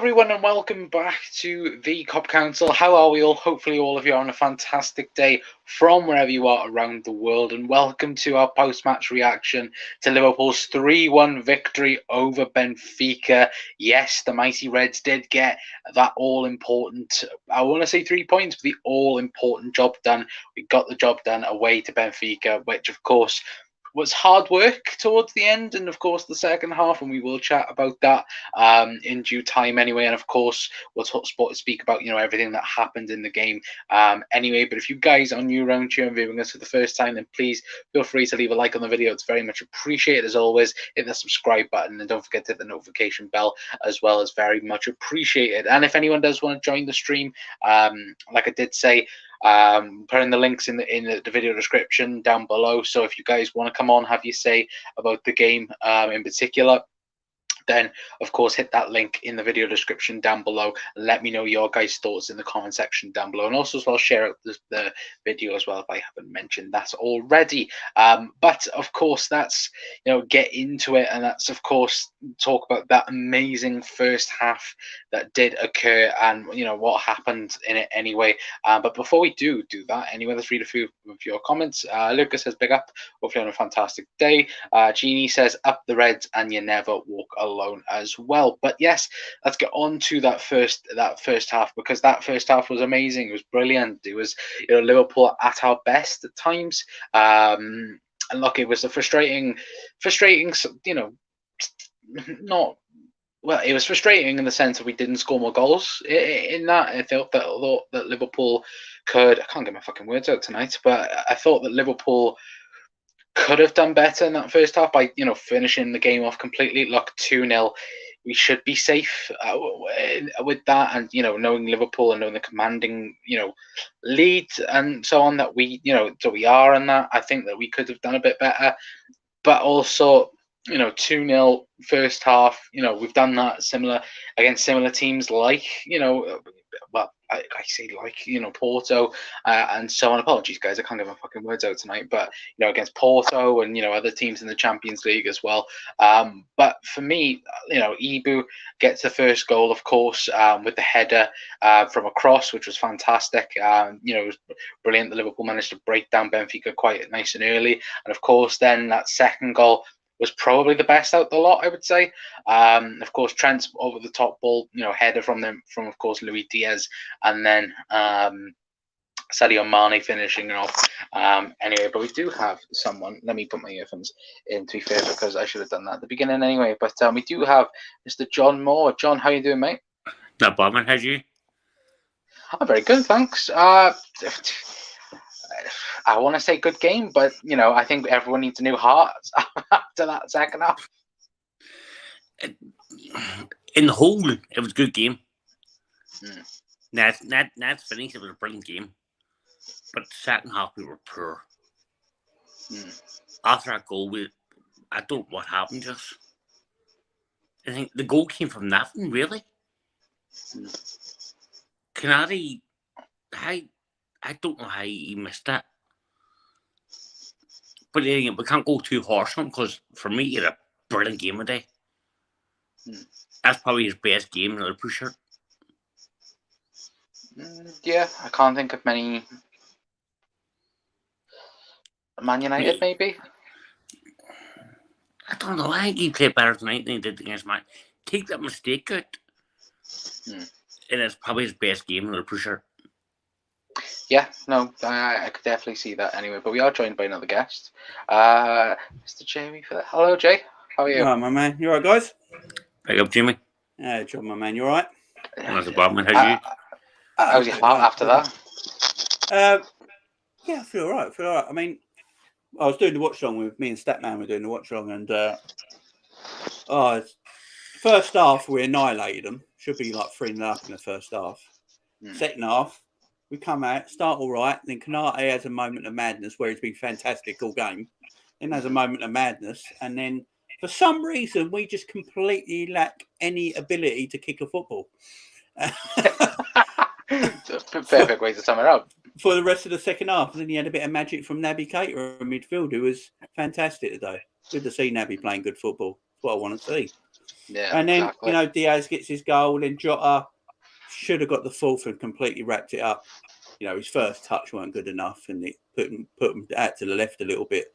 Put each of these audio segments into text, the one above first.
everyone, and welcome back to the Kop Council. How are we all? Hopefully all of you are on a fantastic day from wherever you are around the world, and welcome to our post-match reaction to Liverpool's 3-1 victory over Benfica. Yes, the mighty Reds did get that all-important, I want to say 3 points, but the all-important job done. We got the job done away to Benfica, which of course was hard work towards the end, and of course the second half, and we will chat about that in due time anyway. And of course we'll speak about everything that happened in the game anyway. But if you guys are new around here and viewing us for the first time, then please feel free to leave a like on the video. It's very much appreciated. As always, hit the subscribe button and don't forget to hit the notification bell as well, as very much appreciated. And if anyone does want to join the stream, like I did say, putting the links in the video description down below. So if you guys want to come on, have your say about the game in particular, then of course hit that link in the video description down below and let me know your guys' thoughts in the comment section down below, and also as well share out the video as well if I haven't mentioned that already. But of course that's get into it, and that's of course talk about that amazing first half that did occur and what happened in it anyway. But before we do that anyway, let's read a few of your comments. Lucas says big up, hopefully on a fantastic day. Jeannie says up the Reds and you never walk alone as well. But yes, let's get on to that first half, because that first half was amazing. It was brilliant. It was Liverpool at our best at times. And look, it was a frustrating, not. Well, it was frustrating in the sense that we didn't score more goals in that. I thought that Liverpool could. I can't get my fucking words out tonight, but I thought that Liverpool could have done better in that first half by finishing the game off completely. Look, 2-0, we should be safe with that, and knowing Liverpool and knowing the commanding lead and so on that we that we are in that, I think that we could have done a bit better. But also 2-0 first half, we've done that similar against similar teams like well, I say like Porto and so on. Apologies guys, I can't get my fucking words out tonight, but against Porto and other teams in the Champions League as well. But for me, Ibu gets the first goal, of course, with the header from a cross, which was fantastic. It was brilliant that Liverpool managed to break down Benfica quite nice and early, and of course then that second goal was probably the best out the lot, I would say. Of course, Trent's over the top ball, header from of course Luis Diaz, and then Sadio Mane finishing it off. Anyway, but we do have someone. Let me put my earphones in, to be fair, because I should have done that at the beginning anyway. But we do have Mr. John Moore. John, how you doing, mate? Not bad, man. How's you? I'm very good, thanks. I want to say good game, but I think everyone needs a new heart after that second half. In the whole, it was a good game. That's finished. It was a brilliant game, but the second half we were poor. After that goal, I don't know what happened. Just I think the goal came from nothing, really. Canadi, I don't know how he missed that. But we can't go too harsh on him, because for me, he had a brilliant game today. That's probably his best game in the Liverpool shirt. Yeah, I can't think of many. Man United, maybe? I don't know. I think he played better tonight than he did against Man. Take that mistake out. And it's probably his best game in the Liverpool shirt. Yeah, no, I could definitely see that anyway. But we are joined by another guest, Mr. Jamie. For that. Hello, Jay. How are you? Alright, my man. You alright, guys? Pick up, Jimmy. Yeah, John, my man. You alright? Not a problem. How's you? How's your heart after that? Yeah, I feel alright. I mean, I was doing the watch along with me and Statman. Were doing the watch along, and first half we annihilated them. Should be like 3-0 up in the first half. Second half, we come out, start all right. Then Kanate has a moment of madness where he's been fantastic all game. Then has a moment of madness, and then for some reason we just completely lack any ability to kick a football. Perfect way to sum it up. For the rest of the second half, and then he had a bit of magic from Naby Keita in midfield, who was fantastic today. Good to see Naby playing good football. That's what I want to see. Yeah, And then, exactly. Diaz gets his goal, then Jota should have got the fourth and completely wrapped it up. His first touch weren't good enough, and it put him out to the left a little bit.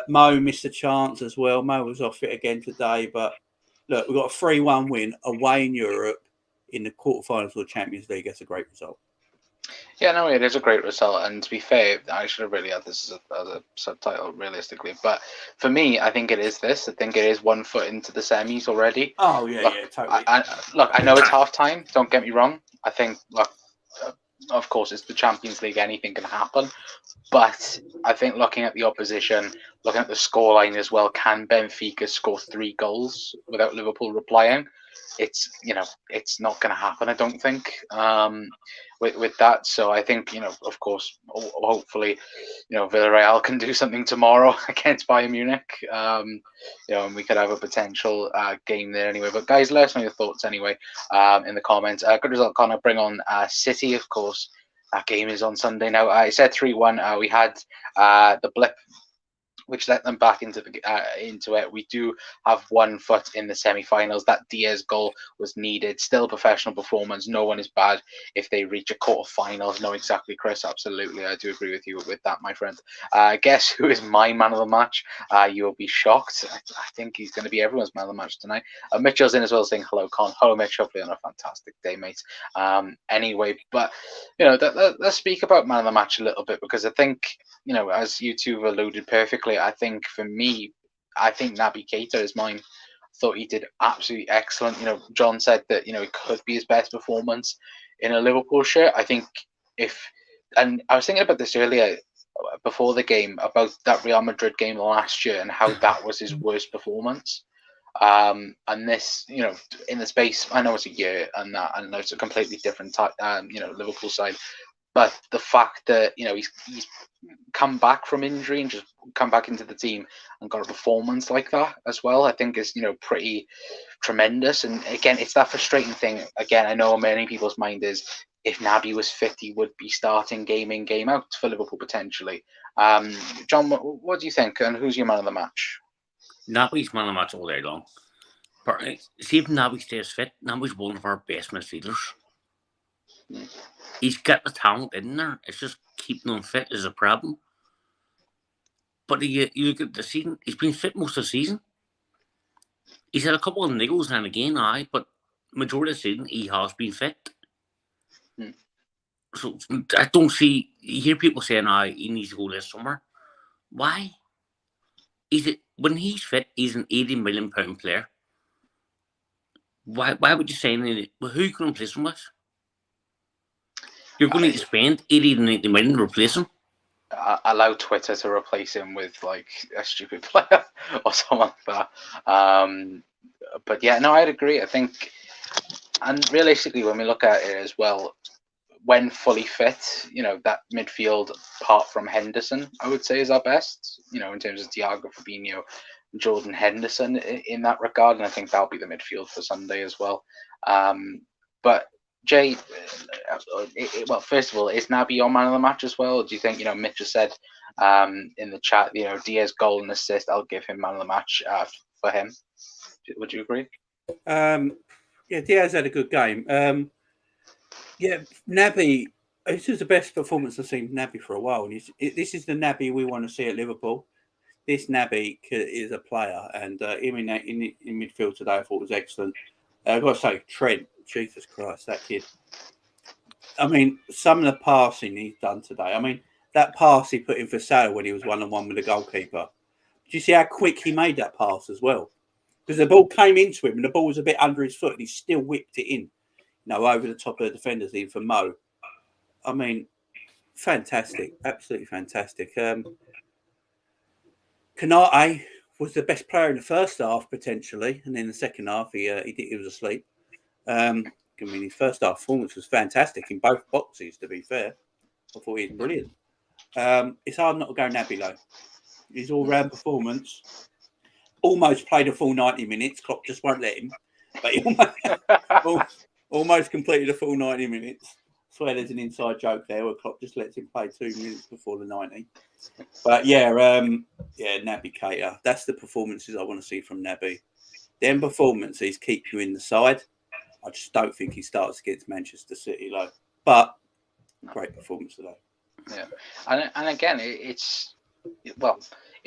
Mo missed a chance as well. Mo was off it again today, but look, we've got a 3-1 win away in Europe in the quarterfinals of the Champions League. That's a great result. Yeah, no, it is a great result, and to be fair, I should have really had this as a subtitle, realistically. But for me, I think it is this. I think it is 1 foot into the semis already. Oh, yeah, totally. I know it's half time, don't get me wrong. I think, of course, it's the Champions League, anything can happen. But I think looking at the opposition, looking at the scoreline as well, can Benfica score 3 goals without Liverpool replying? It's not going to happen, I don't think, with that. So I think, of course, hopefully, Villarreal can do something tomorrow against Bayern Munich, and we could have a potential game there anyway. But guys, let us know your thoughts anyway in the comments. Good result, Connor. Bring on City, of course. That game is on Sunday now. I said 3-1. We had the blip, which let them back into it. We do have 1 foot in the semi-finals. That Diaz goal was needed. Still a professional performance. No one is bad if they reach a quarter-finals. No, exactly, Chris. Absolutely. I do agree with you with that, my friend. Guess who is my man of the match? You will be shocked. I think he's going to be everyone's man of the match tonight. Mitchell's in as well, saying hello, Con. Hello, Mitch. Hopefully on a fantastic day, mate. Anyway, but, let's speak about man of the match a little bit, because I think, as you two have alluded perfectly, I think for me, I think Naby Keita is mine. Thought he did absolutely excellent. John said that, it could be his best performance in a Liverpool shirt. I think and I was thinking about this earlier before the game, about that Real Madrid game last year and how that was his worst performance. And this, in the space, I know it's a year and that, I know it's a completely different type, Liverpool side. But the fact that, he's come back from injury and just come back into the team and got a performance like that as well, I think is, pretty tremendous. And again, it's that frustrating thing. Again, I know many people's mind is, if Naby was fit, he would be starting game in, game out for Liverpool potentially. John, what do you think? And who's your man of the match? Naby's man of the match all day long. But see, if Naby stays fit, Naby's one of our best midfielders. He's got the talent in there. It's just keeping him fit is a problem. But you look at the season, he's been fit most of the season. He's had a couple of niggles now and again, but majority of the season he has been fit. So I don't see. You hear people saying, he needs to go this summer. Why? When he's fit, he's an £80 million player. Why would you say anything? Well, who can replace him with? You're going to spend 80 to 90 million to replace him? Allow Twitter to replace him with like a stupid player or something like that. But yeah, no, I'd agree. I think, and realistically, when we look at it as well, when fully fit, that midfield, apart from Henderson, I would say is our best, in terms of Thiago, Fabinho, Jordan Henderson in that regard. And I think that'll be the midfield for Sunday as well. But Jay, well, first of all, is Naby your man of the match as well? Or do you think, Mitch has said in the chat, Diaz goal and assist, I'll give him man of the match for him. Would you agree? Yeah, Diaz had a good game. Yeah, Naby, this is the best performance I've seen Naby for a while. And this is the Naby we want to see at Liverpool. This Naby is a player, and him in midfield today I thought was excellent. I've got to say, Trent, Jesus Christ, that kid. I mean, some of the passing he's done today. I mean, that pass he put in for Salah when he was 1-on-1 with the goalkeeper. Did you see how quick he made that pass as well? Because the ball came into him and the ball was a bit under his foot and he still whipped it in, over the top of the defenders, even for Mo. I mean, fantastic. Absolutely fantastic. Konate was the best player in the first half, potentially. And in the second half, he was asleep. His first half performance was fantastic in both boxes, to be fair. I thought he was brilliant. It's hard not to go Naby, though. His all-round performance almost played a full 90 minutes. Klopp just won't let him. But he almost completed a full 90 minutes. I swear there's an inside joke there where Klopp just lets him play 2 minutes before the 90. But Naby Keita. That's the performances I want to see from Naby. Them performances keep you in the side. I just don't think he starts against Manchester City, though. But great performance today. Yeah, and again, it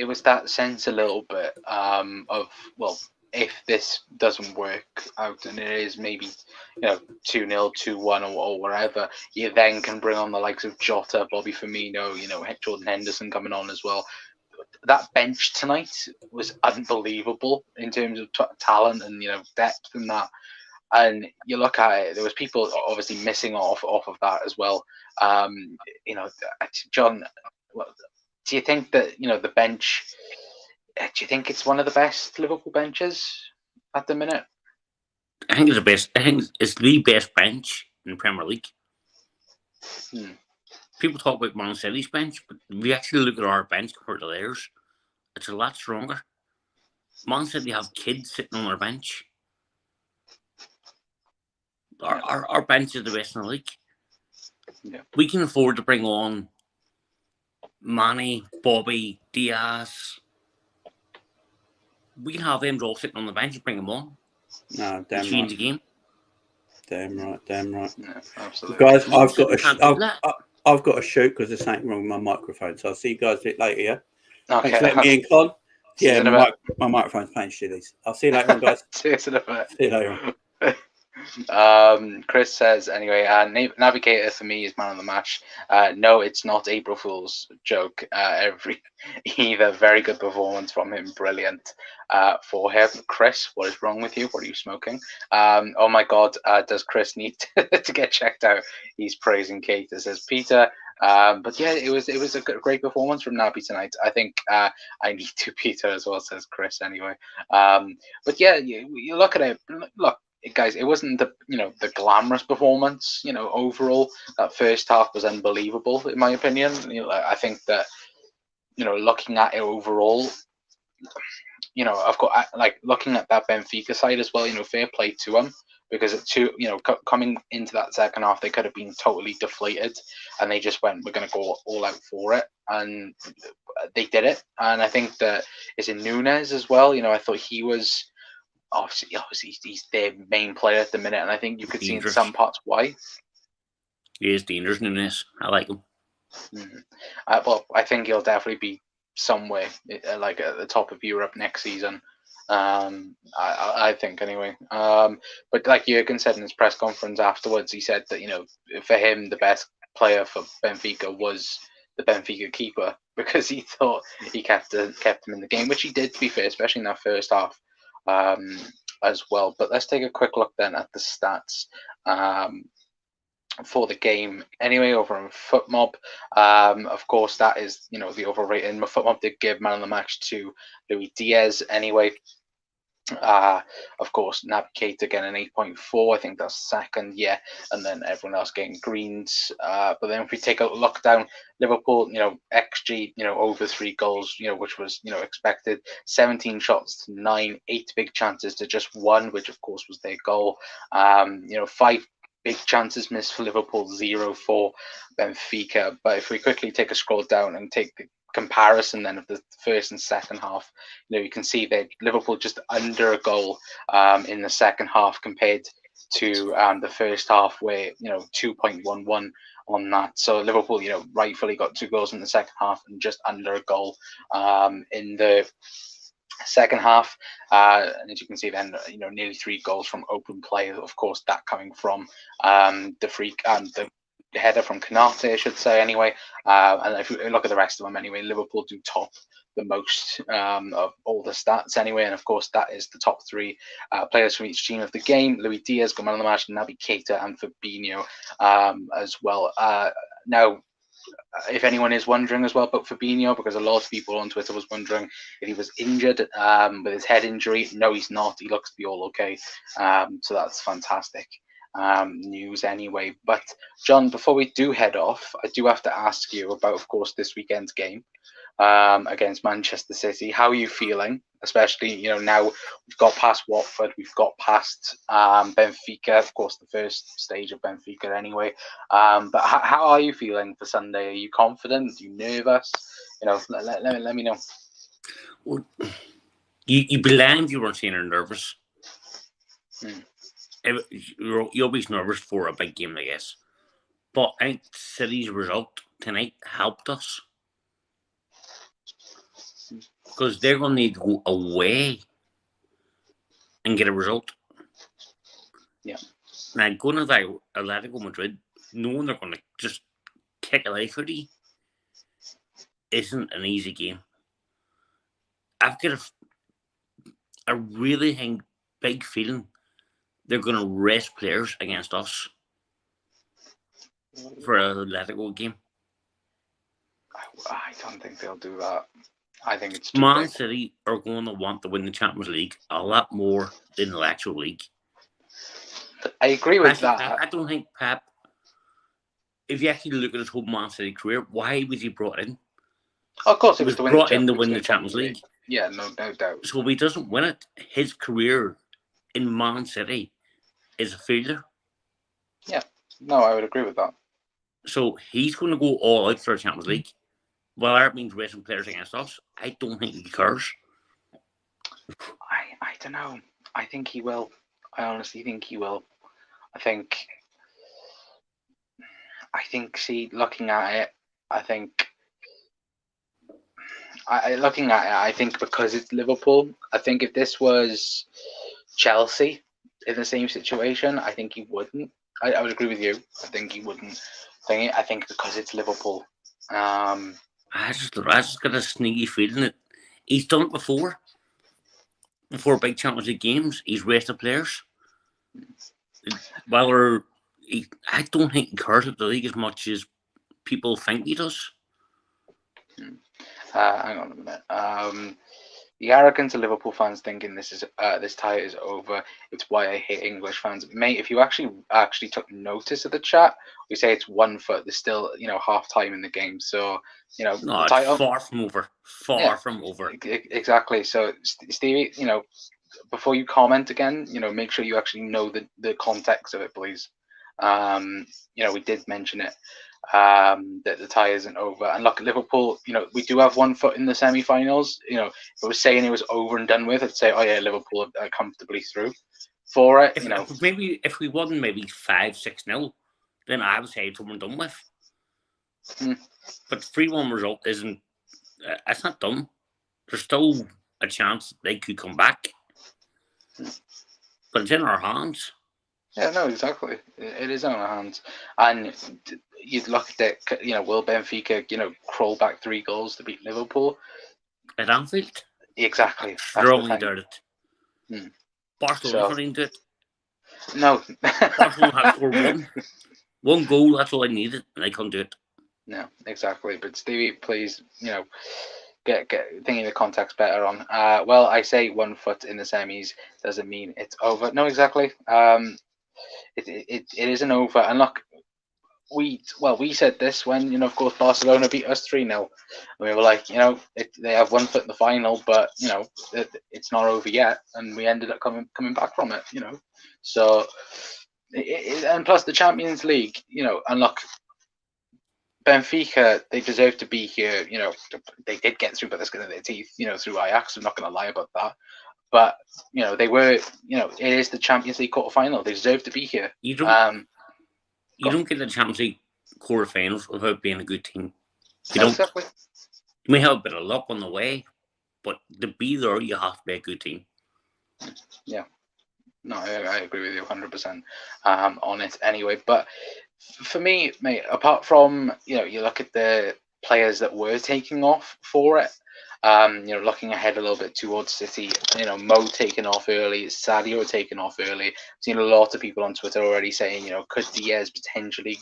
was that sense a little bit of, well, if this doesn't work out and it is maybe 2-0, 2-1 or whatever, you then can bring on the likes of Jota, Bobby Firmino, Jordan Henderson coming on as well. That bench tonight was unbelievable in terms of talent and depth and that. And you look at it, there was people obviously missing off of that as well. John, do you think that the bench? Do you think it's one of the best Liverpool benches at the minute? I think it's the best. I think it's the best bench in the Premier League. People talk about Man City's bench, but if we actually look at our bench compared to theirs, it's a lot stronger. Man City have kids sitting on their bench. Our bench is the best in the league. Yeah. We can afford to bring on Manny, Bobby, Diaz. We can have them all sitting on the bench and bring them on. No, damn change right. the game. Damn right. Yeah, absolutely. Guys, I've got to shoot because there's something wrong with my microphone. So I'll see you guys a bit later, yeah? Okay. Thanks for letting me in, Con. Yeah, my microphone's playing shitties. I'll see you later on, guys. Cheers in a bit. See you later on. Chris says anyway, Navigator for me is man of the match. No, it's not April Fool's joke. Either very good performance from him, brilliant for him. Chris, what is wrong with you? What are you smoking? Oh my God, does Chris need to get checked out? He's praising Kate, says Peter. But yeah, it was a great performance from Naby tonight. I think I need to Peter as well, says Chris anyway. But yeah, you look at it. Look, guys, it wasn't the glamorous performance. Overall, that first half was unbelievable in my opinion. I think that looking at it overall, I've got looking at that Benfica side as well. Fair play to them. Because coming into that second half, they could have been totally deflated, and they just went, "We're going to go all out for it," and they did it. And I think that is in Nunes as well. I thought he was obviously he's their main player at the minute, and I think you could see in some parts why. He is dangerous, Nunes. I like him. Well, I think he'll definitely be somewhere at the top of Europe next season. I think anyway. But like Jurgen said in his press conference afterwards, he said that for him the best player for Benfica was the Benfica keeper because he thought he kept him in the game, which he did, to be fair, especially in that first half as well. But let's take a quick look then at the stats for the game anyway over on FootMob. Of course, that is the overrating. FootMob did give man of the match to Luis Diaz anyway. Of course, Naby Keita again an 8.4. I think that's second, yeah, and then everyone else getting greens. But then if we take a look down, Liverpool, XG, over 3 goals, which was expected. 17 shots to 9, 8 big chances to just 1, which of course was their goal. 5 big chances missed for Liverpool, 0 for Benfica. But if we quickly take a scroll down and take the comparison then of the first and second half, you can see that Liverpool just under a goal in the second half compared to the first half, where 2.11 on that. So Liverpool, rightfully got 2 goals in the second half and just under a goal in the second half, and as you can see then nearly 3 goals from open play, of course that coming from the header from Konate, I should say anyway, and if you look at the rest of them anyway, Liverpool do top the most of all the stats anyway, and of course that is the top 3 players from each team of the game. Luis Diaz got man of the match, Naby Keita and Fabinho as well. Now, if anyone is wondering as well about Fabinho, because a lot of people on Twitter was wondering if he was injured with his head injury. No, he's not. He looks to be all okay. So that's fantastic news anyway. But John, before we do head off, I do have to ask you about, of course, this weekend's game against Manchester City. How are you feeling? Especially, now we've got past Watford, we've got past Benfica, of course, the first stage of Benfica anyway. But how are you feeling for Sunday? Are you confident? Are you nervous? Let me know. Well, you believe you weren't saying you're nervous. You're always nervous for a big game, I guess. But I think City's result tonight helped us. Because they're going to need to go away and get a result. Yeah. Now, going to the Atletico Madrid, knowing they're going to just kick a life out of you, isn't an easy game. I've got a really big feeling they're going to rest players against us for an Atletico game. I don't think they'll do that. I think it's too Man big. City are going to want to win the Champions League a lot more than the actual league. I agree with that. I don't think Pep, if you actually look at his whole Man City career, why was he brought in? Of course, He was brought in to win the Champions League. Yeah, no doubt. So if he doesn't win it, his career in Man City is a failure. Yeah, no, I would agree with that. So he's going to go all out for a Champions League. Well, that means racing players against us. I don't think he cares. I don't know. I think he will. I honestly think he will. I think, see, looking at it, I think because it's Liverpool, I think if this was Chelsea in the same situation, I think he wouldn't. I would agree with you. I think he wouldn't. I think because it's Liverpool. I just got a sneaky feeling that he's done it before. Before big Champions League games, he's rested players. Well, I don't think he cares about the league as much as people think he does. Hang on a minute. The arrogance of Liverpool fans thinking this tie is over. It's why I hate English fans, mate. If you actually took notice of the chat, we say it's 1 foot. There's still half time in the game, so no, the title, it's far from over. Far from over. Exactly. So Stevie, before you comment again, make sure you actually know the context of it, please. We did mention it. That the tie isn't over, and look, Liverpool, we do have 1 foot in the semi-finals. If I was saying it was over and done with, I'd say, oh yeah, Liverpool are comfortably through for it. If we won maybe 5-6-0, then I would say it's over and done with. But 3-1 result isn't. It's not done. There's still a chance they could come back, but it's in our hands. Yeah, no, exactly. It is in our hands, and you'd look at it. Will Benfica, crawl back 3 goals to beat Liverpool at Anfield? Exactly. Strongly doubt it. Barcelona not into it. No. Barcelona have scored one goal. That's all I needed, and they couldn't do it. No, exactly. But Stevie, please, get thinking the context better on. Well, I say 1 foot in the semis doesn't mean it's over. No, exactly. It isn't over. And look, we said this when of course Barcelona beat us 3-0. And we were like, they have 1 foot in the final, but it's not over yet. And we ended up coming back from it. So and plus the Champions League, and look, Benfica, they deserve to be here. They did get through by the skin of their teeth, through Ajax. I'm not going to lie about that. But, they were, it is the Champions League quarterfinal. They deserve to be here. You don't get the Champions League quarterfinals without being a good team. You don't. Exactly. You may have a bit of luck on the way, but to be there, you have to be a good team. Yeah. No, I agree with you 100% on it anyway. But for me, mate, apart from, you look at the players that were taking off for it, looking ahead a little bit towards City, Mo taking off early, Sadio taking off early. I've seen a lot of people on Twitter already saying, could Diaz potentially,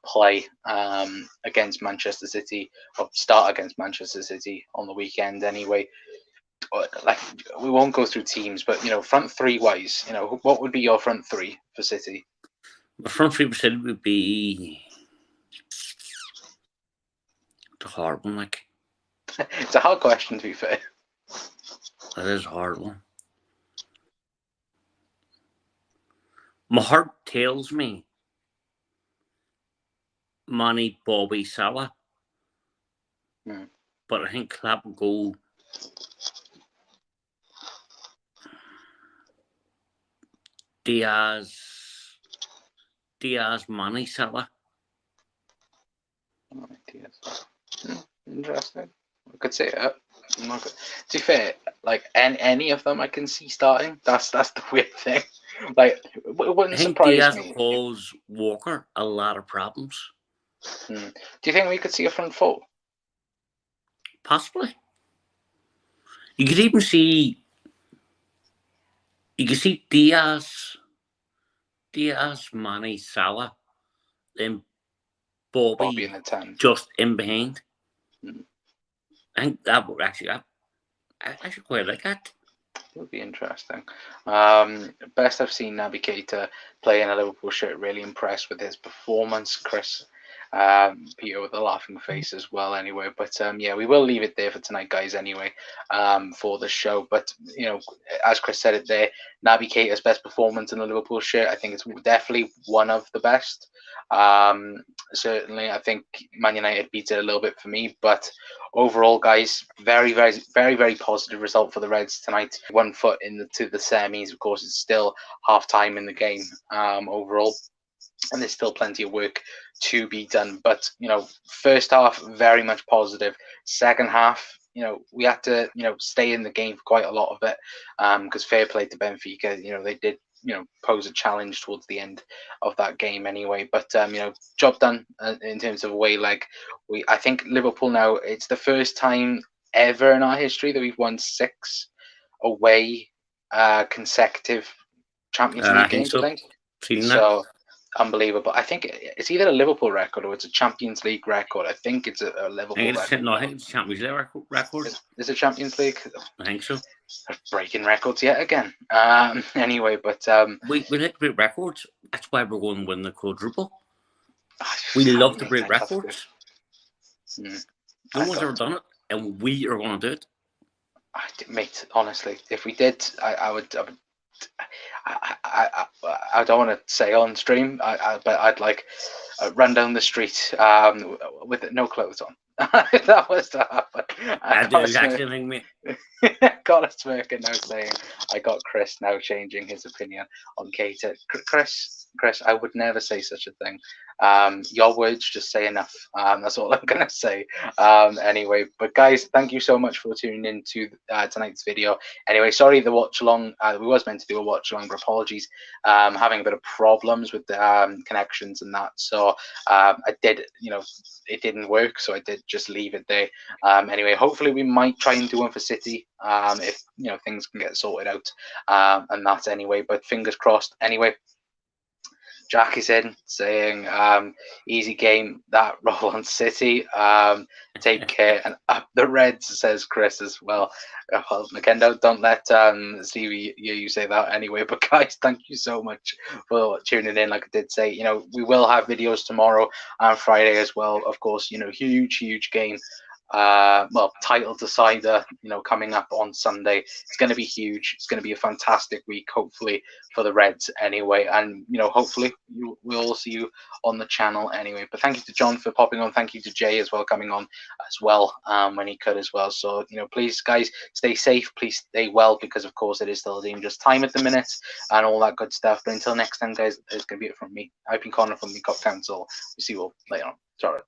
play against Manchester City or start against Manchester City on the weekend anyway. Like, we won't go through teams, but front three wise, what would be your front three for City? The front three for City would be the hard one, like. It's a hard question, to be fair. That is a hard one. My heart tells me Mane, Bobby, Salah. But I think Klopp will go Diaz, Mane, Salah. Interesting. I could say it. To be fair, like any of them I can see starting. That's the weird thing. Like, it wouldn't surprise Diaz me. caused Walker a lot of problems. Do you think we could see a front four? Possibly. You could even see. You could see Diaz, Mane, Salah, then Bobby in the 10. just in behind. I think that would actually. I actually quite like that. It would be interesting. Best I've seen Naby Keita play in a Liverpool shirt. Really impressed with his performance, Chris. Peter with a laughing face as well. Anyway, but yeah, we will leave it there for tonight, guys. Anyway, for the show. But you know, as Chris said it there, Naby Keita's best performance in the Liverpool shirt. I think it's definitely one of the best. Certainly, I think Man United beats it a little bit for me, but overall, guys, very, very, very, very positive result for the Reds tonight. 1 foot into the semis. Of course, it's still half time in the game overall, and there's still plenty of work to be done. But you know, first half very much positive. Second half, you know, we had to stay in the game for quite a lot of it because fair play to Benfica. You know, they did pose a challenge towards the end of that game anyway. But job done in terms of away leg. I think Liverpool now, it's the first time ever in our history that we've won 6 away consecutive Champions League games. I think so. Unbelievable. I think it's either a Liverpool record or it's a Champions League record. I think it's a Liverpool record. No, I think it's a Champions League record. Is it Champions League? I think so. Breaking records yet again. Anyway, but we like to break records. That's why we're going to win the quadruple. We love to break records. No one's ever done it, and we are going to do it. Mate, honestly, if we did, I would. I don't want to say on stream, but I'd like run down the street with no clothes on. That was to happen. I do exactly thing, mate. Got a smirking now saying I got Chris now changing his opinion on Keita. Chris, I would never say such a thing. Your words just say enough. That's all I'm gonna say. Anyway, but guys, thank you so much for tuning in to tonight's video. Anyway, sorry the watch along. We was meant to do a watch along, but apologies. Having a bit of problems with the connections and that. So I did, it didn't work. So I did just leave it there. Anyway, hopefully we might try and do one for City if things can get sorted out and that anyway. But fingers crossed. Anyway. Jack is in saying, easy game, that roll on City. Take care. And up the Reds, says Chris as well. Well, Makendo, don't let Stevie you say that anyway. But guys, thank you so much for tuning in. Like I did say, we will have videos tomorrow and Friday as well. Of course, huge game. Title decider, coming up on Sunday. It's going to be huge. It's going to be a fantastic week, hopefully, for the Reds anyway. And, hopefully we'll all see you on the channel anyway. But thank you to John for popping on. Thank you to Jay as well, coming on as well when he could as well. So, please, guys, stay safe. Please stay well because, of course, it is still a dangerous time at the minute and all that good stuff. But until next time, guys, it's going to be it from me. I've been Connor from the Kop Council. We'll see you all later on. Sorry.